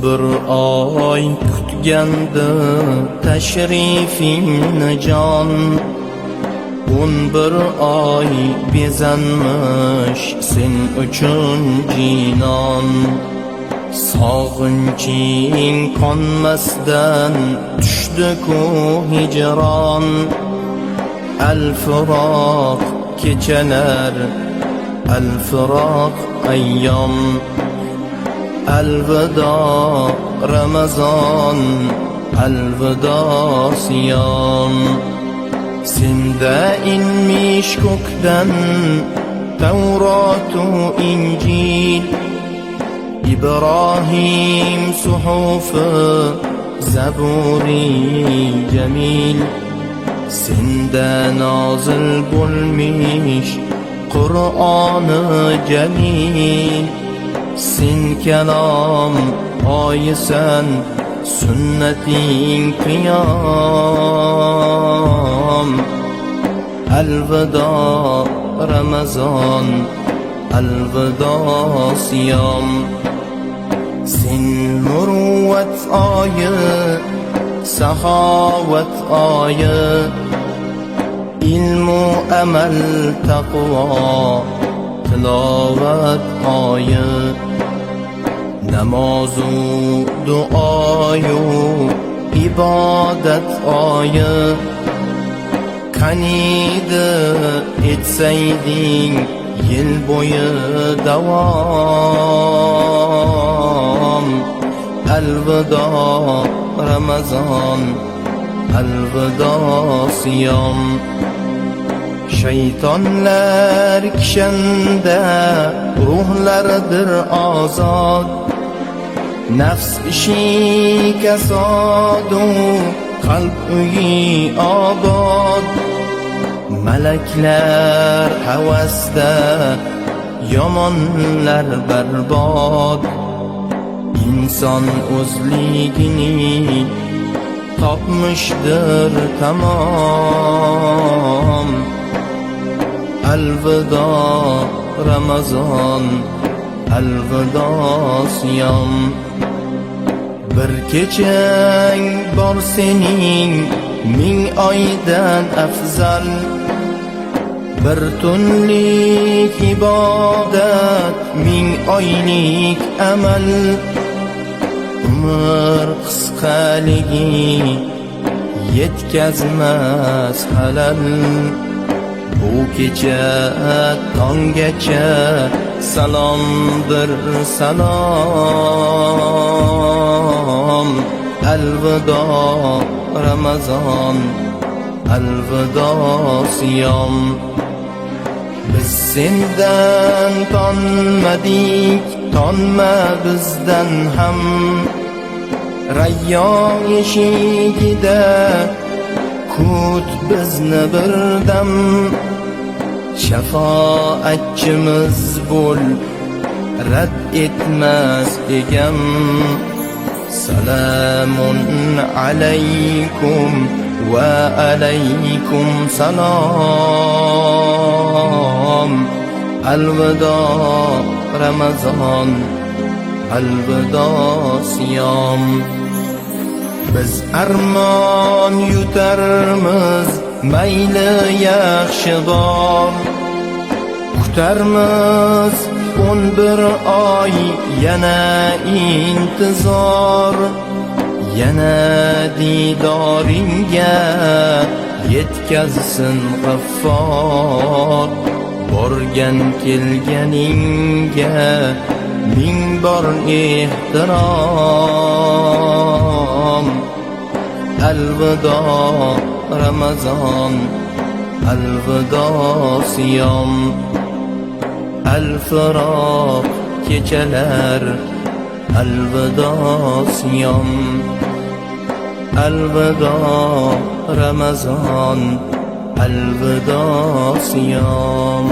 bir oy kutgandi tashrifingni jon, 11 oy bezanmish sen uchun jinon. Sog'inching qonmasdan tushdi-ku hijron, al-firoq kechalar, al-firoq ayyom. Alvido Ramazon, alvido siyom. Senda inmish ko'kdan Tavrotu Injil, İbrahim suhufi, Zaburi jamil. Senda nozil bo'lmish Qur'oni jalil. Sen kalom oyisan, sunnating qiyom. Alvido Ramazon, alvido siyom. Sen muruvvat oyi, saxovat oyi, ilmu amal taqvo tilovat oyi. Namozu duoyu ibodat oyi. Qaniydi etsayding yil bo'yi davom. Alvido Ramazon, alvido siyom. Shaytonlar kishanda ruhlardir ozod, nafs ishi kasodu qalb uyi obod. Malaklar havasda, yomonlar barbod. İnson o'zligini topmishdir tamom. Alvido Ramazon, alvido siyom. Bir kechang bor sening 1000 oydan afzal. Bir tunlik ibodat 1000 oylik amal. Umr qisqaligi yetkazmas halal. Bu kecha tonggacha salomdir salom. Alvido Ramazon, alvido siyom. Biz sendan tonmadik, tonma bizdan ham. Rayyon eshigida kut bizni birdam. Shafoatchimiz bo'l, rad etmas egam. Salamun alaykum va alaykum salom. Alvido Ramazon, alvido siyom. Biz armon yutarmiz, mayli yaxshi bor. Kutarmiz 11 oy yana intizor. Yana didoringga yetkazsin G'affor. Borgan kelganingga 1000 bor ehtirom. Alvido Ramazon, alvido siyom. Al-firoq kechalar, alvido siyom. Alvido Ramazon, alvido siyom.